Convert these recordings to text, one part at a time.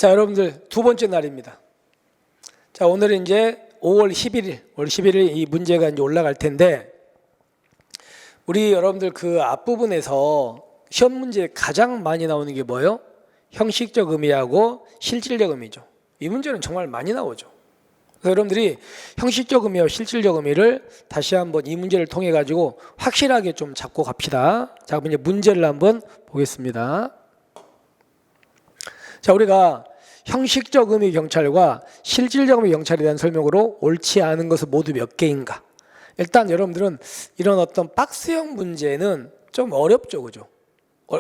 자, 여러분들 두 번째 날입니다. 자, 오늘은 이제 5월 11일 이 문제가 이제 올라갈 텐데, 우리 여러분들 그 앞부분에서 시험 문제에 가장 많이 나오는 게 뭐예요? 형식적 의미하고 실질적 의미죠. 이 문제는 정말 많이 나오죠. 그래서 여러분들이 형식적 의미와 실질적 의미를 다시 한번 이 문제를 통해 가지고 확실하게 좀 잡고 갑시다. 자, 그럼 이제 문제를 한번 보겠습니다. 자, 우리가 형식적 의미 경찰과 실질적 의미 경찰에 대한 설명으로 옳지 않은 것은 모두 몇 개인가? 일단 여러분들은 이런 어떤 박스형 문제는 좀 어렵죠, 그죠?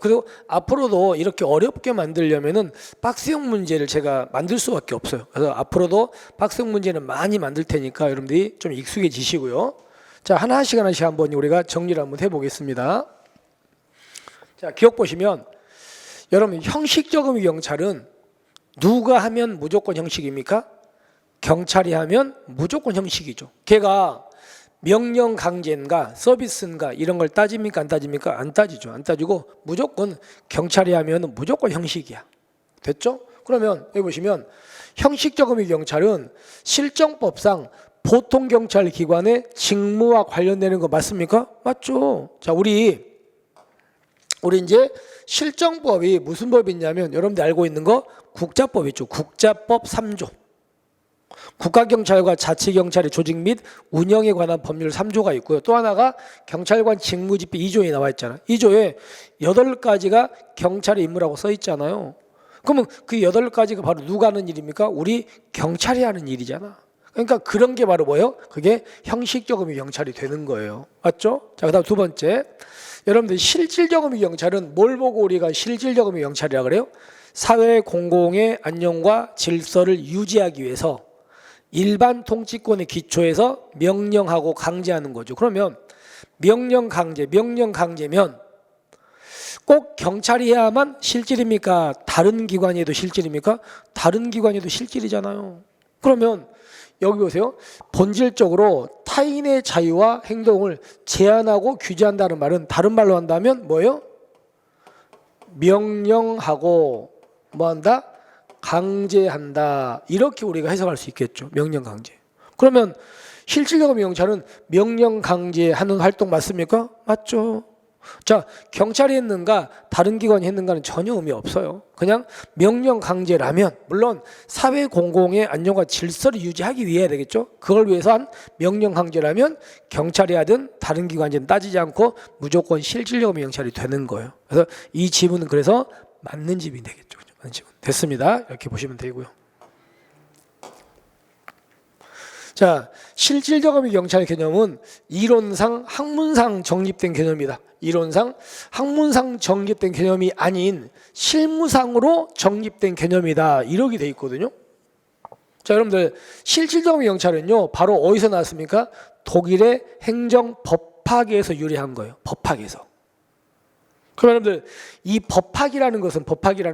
그리고 앞으로도 이렇게 어렵게 만들려면은 박스형 문제를 제가 만들 수밖에 없어요. 그래서 앞으로도 박스형 문제는 많이 만들 테니까 여러분들이 좀 익숙해지시고요. 자, 하나씩 한번 우리가 정리를 한번 해보겠습니다. 자, 기억 보시면 여러분 형식적 의미 경찰은 누가 하면 무조건 형식입니까? 경찰이 하면 무조건 형식이죠. 걔가 명령 강제인가 서비스인가 이런 걸 따집니까? 안 따집니까? 안 따지죠. 안 따지고 무조건 경찰이 하면 무조건 형식이야. 됐죠? 그러면 여기 보시면 형식적 의미 경찰은 실정법상 보통 경찰 기관의 직무와 관련되는 거 맞습니까? 맞죠. 자, 우리 이제 실정법이 무슨 법이 있냐면 여러분들 알고 있는 거 국자법 있죠. 국자법 3조. 국가경찰과 자치경찰의 조직 및 운영에 관한 법률 3조가 있고요. 또 하나가 경찰관 직무집행 2조에 나와 있잖아요. 2조에 8가지가 경찰의 임무라고 써 있잖아요. 그러면 그 8가지가 바로 누가 하는 일입니까? 우리 경찰이 하는 일이잖아. 그러니까 그런 게 바로 뭐예요? 그게 형식적 의미 경찰이 되는 거예요. 맞죠? 자, 그다음 두 번째. 여러분들 실질적 의미 경찰은 뭘 보고 우리가 실질적 의미 경찰이라 그래요? 사회 공공의 안녕과 질서를 유지하기 위해서 일반 통치권의 기초에서 명령하고 강제하는 거죠. 그러면 명령 강제면 꼭 경찰이 해야만 실질입니까? 다른 기관이 해도 실질입니까? 다른 기관이 해도 실질이잖아요. 그러면 여기 보세요. 본질적으로 타인의 자유와 행동을 제한하고 규제한다는 말은 다른 말로 한다면 뭐예요? 명령하고 뭐한다? 강제한다. 이렇게 우리가 해석할 수 있겠죠. 명령 강제. 그러면 실질적 의미 경찰은 명령 강제하는 활동 맞습니까? 맞죠. 자, 경찰이 했는가 다른 기관이 했는가는 전혀 의미 없어요. 그냥 명령 강제라면 물론 사회 공공의 안녕과 질서를 유지하기 위해 되겠죠. 그걸 위해서 한 명령 강제라면 경찰이 하든 다른 기관이든 따지지 않고 무조건 실질적 의미 경찰이 되는 거예요. 그래서 이 지문은 그래서 맞는 지문이 되겠죠. 맞는 지문. 됐습니다. 이렇게 보시면 되고요. 자, 실질적 의미 경찰 개념은 이론상 학문상 정립된 개념이다. 이론상 학문상 정립된 개념이 아닌 실무상으로 정립된 개념이다. 이렇게 돼 있거든요. 자, 여러분들 실질적 의미 경찰은요 바로 어디서 나왔습니까? 독일의 행정법학에서 유래한 거예요. 법학에서. 그럼 여러분들 이 법학이라는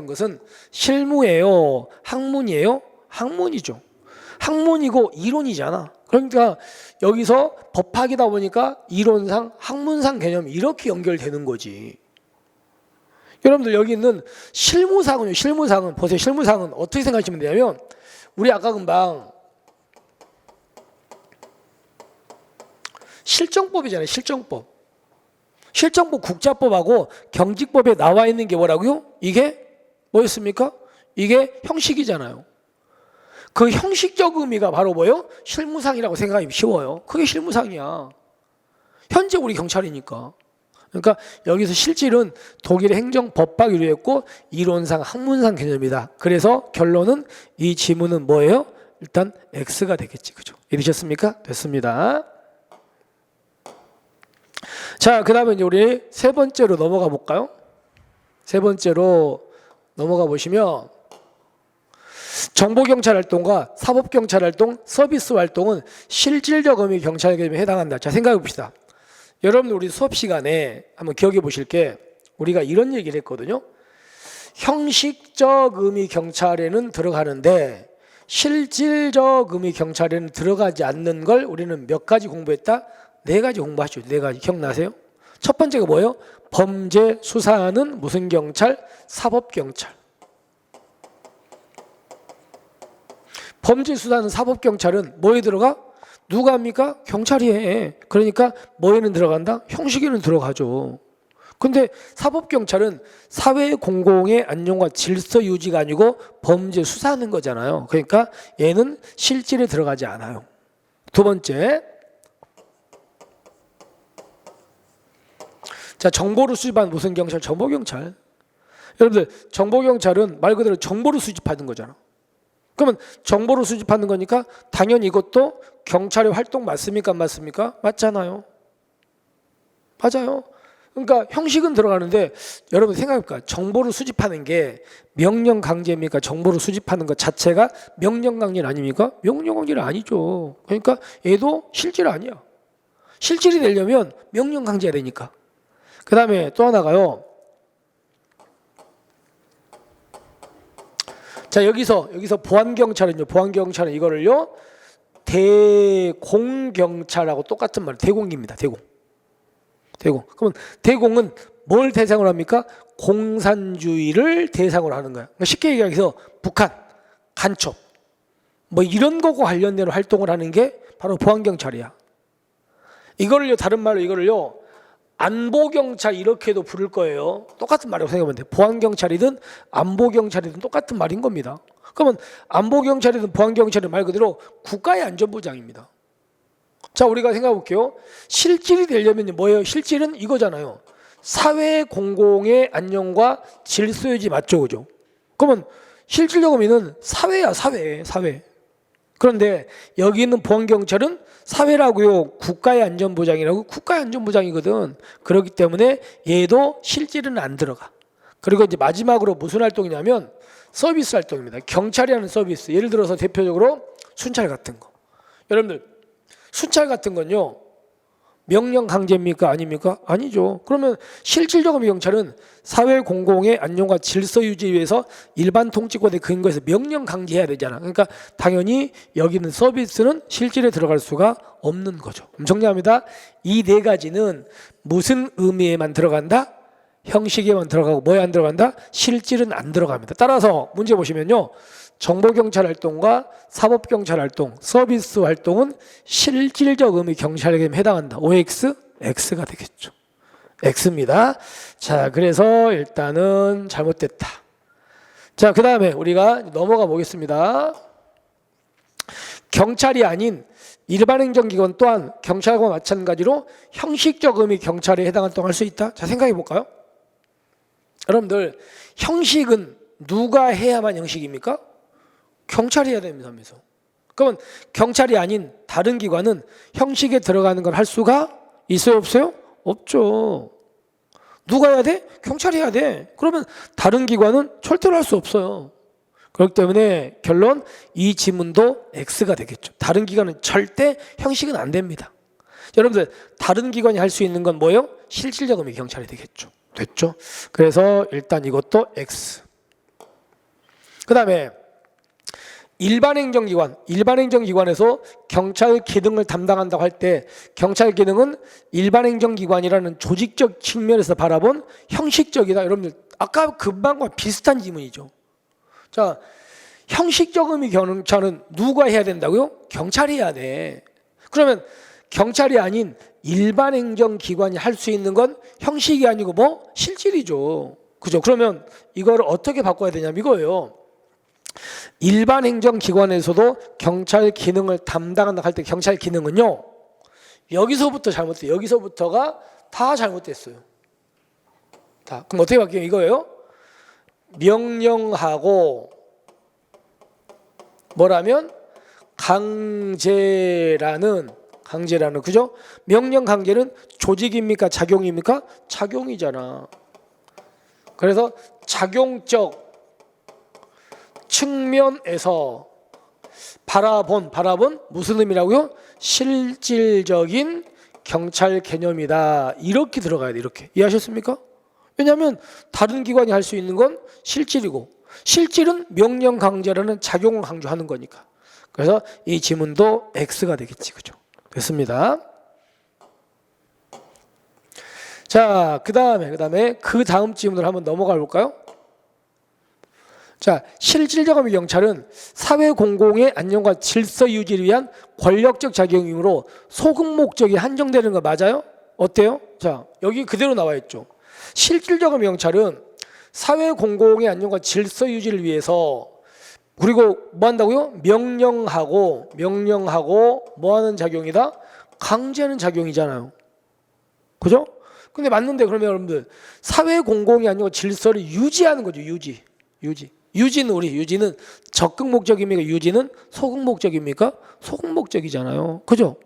것은 실무예요? 학문이에요? 학문이죠. 학문이고 이론이잖아. 그러니까 여기서 법학이다 보니까 이론상 학문상 개념이 이렇게 연결되는 거지. 여러분들 여기 있는 실무상은 보세요. 실무상은 어떻게 생각하시면 되냐면 우리 아까 금방 실정법이잖아요. 실정법 국자법하고 경직법에 나와 있는 게 뭐라고요? 이게 뭐였습니까? 이게 형식이잖아요. 그 형식적 의미가 바로 뭐예요? 실무상이라고 생각하기 쉬워요. 그게 실무상이야. 현재 우리 경찰이니까. 그러니까 여기서 실질은 독일의 행정법학이 유래했고 이론상 학문상 개념이다. 그래서 결론은 이 지문은 뭐예요? 일단 X가 되겠지. 그죠? 이해되셨습니까? 됐습니다. 자, 그 다음에 이제 우리 세 번째로 넘어가 볼까요? 세 번째로 넘어가 보시면 정보경찰 활동과 사법경찰 활동, 서비스 활동은 실질적 의미 경찰 개념에 해당한다. 자, 생각해 봅시다. 여러분 우리 수업 시간에 한번 기억해 보실 게 우리가 이런 얘기를 했거든요. 형식적 의미 경찰에는 들어가는데 실질적 의미 경찰에는 들어가지 않는 걸 우리는 몇 가지 공부했다? 4가지 공부하죠. 4가지 기억나세요? 첫 번째가 뭐예요? 범죄 수사하는 무슨 경찰? 사법경찰. 범죄 수사는 사법경찰은 뭐에 들어가? 누가 합니까? 경찰이 해. 그러니까 뭐에는 들어간다? 형식에는 들어가죠. 근데 사법경찰은 사회 공공의 안녕과 질서 유지가 아니고 범죄 수사하는 거잖아요. 그러니까 얘는 실질에 들어가지 않아요. 두 번째, 자, 정보를 수집한 무슨 경찰? 정보경찰. 여러분들, 정보경찰은 말 그대로 정보를 수집하는 거잖아. 그러면 정보를 수집하는 거니까 당연히 이것도 경찰의 활동 맞습니까? 안 맞습니까? 맞잖아요. 맞아요. 그러니까 형식은 들어가는데 여러분 생각해볼까요? 정보를 수집하는 게 명령 강제입니까? 정보를 수집하는 것 자체가 명령 강제는 아닙니까? 명령 강제는 아니죠. 그러니까 얘도 실질 아니야. 실질이 되려면 명령 강제가 되니까. 그 다음에 또 하나가요. 자, 여기서 보안경찰은요. 보안경찰은 이거를요. 대공경찰하고 똑같은 말이에요. 대공입니다. 대공. 그러면 대공은 뭘 대상으로 합니까? 공산주의를 대상으로 하는 거야. 그러니까 쉽게 얘기해서 북한, 간첩 뭐 이런 거고 관련된 활동을 하는 게 바로 보안경찰이야. 이거를요. 다른 말로 이거를요. 안보경찰 이렇게도 부를 거예요. 똑같은 말이라고 생각하면 돼요. 보안경찰이든 안보경찰이든 똑같은 말인 겁니다. 그러면 안보경찰이든 보안경찰은 말 그대로 국가의 안전보장입니다. 자, 우리가 생각해 볼게요. 실질이 되려면 뭐예요? 실질은 이거잖아요. 사회 공공의 안녕과 질서 유지 맞죠, 그죠? 그러면 실질적 의미는 사회야, 사회. 그런데 여기 있는 보안경찰은 사회라고요. 국가의 안전보장이라고. 국가의 안전보장이거든. 그렇기 때문에 얘도 실질은 안 들어가. 그리고 이제 마지막으로 무슨 활동이냐면 서비스 활동입니다. 경찰이 하는 서비스. 예를 들어서 대표적으로 순찰 같은 거. 여러분들 순찰 같은 건요. 명령 강제입니까? 아닙니까? 아니죠. 그러면 실질적으로 경찰은 사회 공공의 안녕과 질서 유지를 위해서 일반 통치권에 근거해서 명령 강제해야 되잖아. 그러니까 당연히 여기 있는 서비스는 실질에 들어갈 수가 없는 거죠. 정리합니다. 이 네 가지는 무슨 의미에만 들어간다? 형식에만 들어가고 뭐에 안 들어간다? 실질은 안 들어갑니다. 따라서 문제 보시면요. 정보경찰 활동과 사법경찰 활동, 서비스 활동은 실질적 의미 경찰에게 해당한다. OX, X가 되겠죠. X입니다. 자, 그래서 일단은 잘못됐다. 자, 그 다음에 우리가 넘어가 보겠습니다. 경찰이 아닌 일반 행정기관 또한 경찰과 마찬가지로 형식적 의미 경찰에 해당한 활동을 할 수 있다. 자, 생각해 볼까요? 여러분들, 형식은 누가 해야만 형식입니까? 경찰이 해야 됩니다. 하면서. 그러면 경찰이 아닌 다른 기관은 형식에 들어가는 걸 할 수가 있어요? 없어요? 없죠. 누가 해야 돼? 경찰이 해야 돼. 그러면 다른 기관은 절대로 할 수 없어요. 그렇기 때문에 결론 이 지문도 X가 되겠죠. 다른 기관은 절대 형식은 안 됩니다. 여러분들 다른 기관이 할 수 있는 건 뭐예요? 실질적 의미 경찰이 되겠죠. 됐죠? 그래서 일단 이것도 X. 그 다음에 일반 행정기관에서 경찰 기능을 담당한다고 할 때 경찰 기능은 일반 행정기관이라는 조직적 측면에서 바라본 형식적이다. 여러분들 아까 금방과 비슷한 지문이죠. 자, 형식적 의미 경찰은 누가 해야 된다고요? 경찰이 해야 돼. 그러면 경찰이 아닌 일반 행정기관이 할 수 있는 건 형식이 아니고 뭐? 실질이죠. 그죠? 그러면 이걸 어떻게 바꿔야 되냐면 이거예요. 일반 행정기관에서도 경찰 기능을 담당한다 할 때 경찰 기능은요. 여기서부터 잘못돼요. 여기서부터가 다 잘못됐어요. 자, 그럼 어떻게 바뀌어요? 이거예요. 명령하고 뭐라면 강제라는 그죠? 명령 강제는 조직입니까? 작용입니까? 작용이잖아. 그래서 작용적 측면에서 바라본 무슨 의미라고요? 실질적인 경찰 개념이다. 이렇게 들어가야 돼. 이렇게. 이해하셨습니까? 왜냐하면 다른 기관이 할 수 있는 건 실질이고 실질은 명령 강제라는 작용을 강조하는 거니까. 그래서 이 지문도 X가 되겠지. 그죠? 됐습니다. 자, 그 다음에 그 다음 지문을 한번 넘어가 볼까요? 자, 실질적 의미 경찰은 사회 공공의 안녕과 질서 유지를 위한 권력적 작용이므로 소극 목적이 한정되는 거 맞아요? 어때요? 자, 여기 그대로 나와 있죠. 실질적 의미 경찰은 사회 공공의 안녕과 질서 유지를 위해서 그리고 뭐 한다고요? 명령하고 뭐 하는 작용이다? 강제하는 작용이잖아요. 그죠? 근데 맞는데 그러면 여러분들 사회 공공의 안녕과 질서를 유지하는 거죠. 유지는 적극 목적입니까? 유지는 소극 목적입니까? 소극 목적이잖아요. 그죠?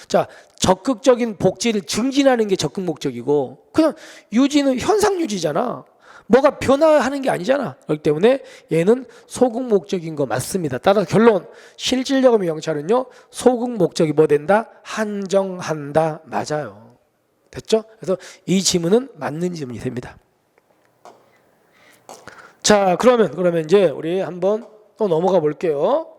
자, 적극적인 복지를 증진하는 게 적극 목적이고 그냥 유지는 현상 유지잖아. 뭐가 변화하는 게 아니잖아. 그렇기 때문에 얘는 소극 목적인 거 맞습니다. 따라서 결론, 실질적 의미 경찰은요 소극 목적이 뭐 된다? 한정한다. 맞아요. 됐죠? 그래서 이 지문은 맞는 지문이 됩니다. 자, 그러면 이제 우리 한번 또 넘어가 볼게요.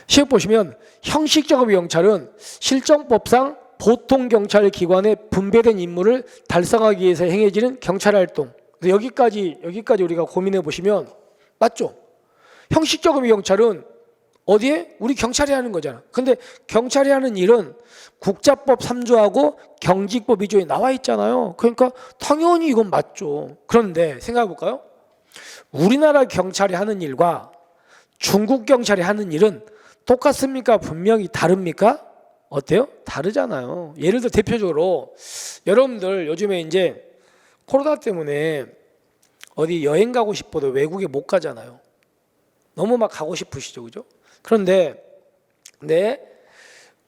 시험 보시면 형식적 의미 경찰은 실정법상 보통 경찰 기관에 분배된 임무를 달성하기 위해서 행해지는 경찰 활동. 여기까지 우리가 고민해 보시면 맞죠? 형식적 의미 경찰은 어디에? 우리 경찰이 하는 거잖아. 근데 경찰이 하는 일은 국자법 3조하고 경직법 2조에 나와 있잖아요. 그러니까 당연히 이건 맞죠. 그런데 생각해 볼까요? 우리나라 경찰이 하는 일과 중국 경찰이 하는 일은 똑같습니까? 분명히 다릅니까? 어때요? 다르잖아요. 예를 들어 대표적으로 여러분들 요즘에 이제 코로나 때문에 어디 여행 가고 싶어도 외국에 못 가잖아요. 너무 막 가고 싶으시죠, 그죠? 그런데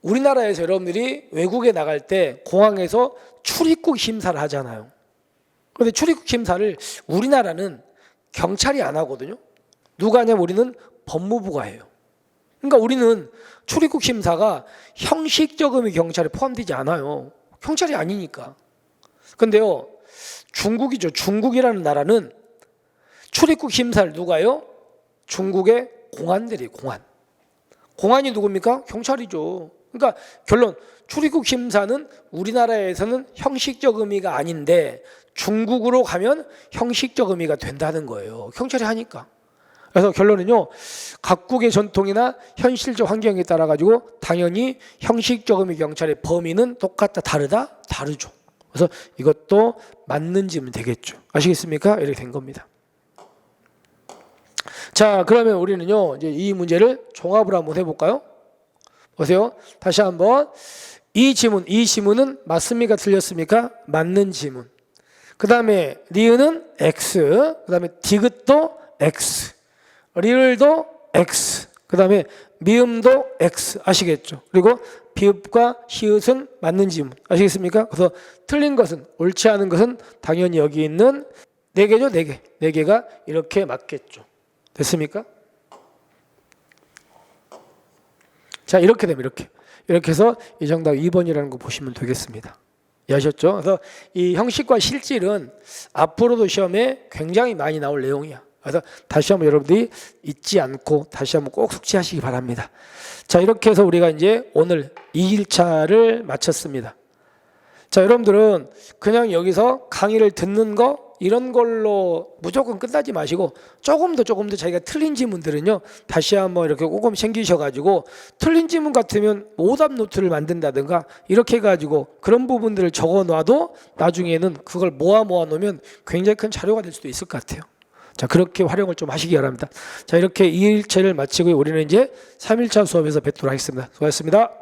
우리나라에서 여러분들이 외국에 나갈 때 공항에서 출입국 심사를 하잖아요. 그런데 출입국 심사를 우리나라는 경찰이 안 하거든요. 누가 하냐면 우리는 법무부가 해요. 그러니까 우리는 출입국 심사가 형식적 의미 경찰에 포함되지 않아요. 경찰이 아니니까. 근데요, 중국이죠. 중국이라는 나라는 출입국 심사를 누가요? 중국의 공안들이 공안. 공안이 누굽니까? 경찰이죠. 그러니까 결론, 출입국 심사는 우리나라에서는 형식적 의미가 아닌데 중국으로 가면 형식적 의미가 된다는 거예요. 경찰이 하니까. 그래서 결론은요, 각국의 전통이나 현실적 환경에 따라 가지고 당연히 형식적 의미 경찰의 범위는 똑같다, 다르다? 다르죠. 그래서 이것도 맞는 질문 되겠죠. 아시겠습니까? 이렇게 된 겁니다. 자, 그러면 우리는요 이제 이 문제를 종합을 한번 해볼까요? 보세요. 다시 한번 이 지문은 맞습니까? 틀렸습니까? 맞는 지문. 그 다음에 니은은 X, 그 다음에 디귿도 X, 리을도 X, 그 다음에 미음도 X. 아시겠죠? 그리고 비읍과 시읒은 맞는 지문. 아시겠습니까? 그래서 틀린 것은, 옳지 않은 것은 당연히 여기 있는 4개죠. 4개. 4개가 이렇게 맞겠죠. 됐습니까? 자, 이렇게 되면 이렇게 해서 이 정답 2번이라는 거 보시면 되겠습니다. 이해하셨죠? 그래서 이 형식과 실질은 앞으로도 시험에 굉장히 많이 나올 내용이야. 그래서 다시 한번 여러분들이 잊지 않고 다시 한번 꼭 숙지하시기 바랍니다. 자, 이렇게 해서 우리가 이제 오늘 2일차를 마쳤습니다. 자, 여러분들은 그냥 여기서 강의를 듣는 거 이런 걸로 무조건 끝나지 마시고 조금 더 자기가 틀린 지문들은요 다시 한번 이렇게 꼼꼼히 챙기셔가지고 틀린 지문 같으면 오답 노트를 만든다든가 이렇게 해가지고 그런 부분들을 적어놔도 나중에는 그걸 모아 놓으면 굉장히 큰 자료가 될 수도 있을 것 같아요. 자, 그렇게 활용을 좀 하시기 바랍니다. 자, 이렇게 2일차를 마치고 우리는 이제 3일차 수업에서 뵙도록 하겠습니다. 수고하셨습니다.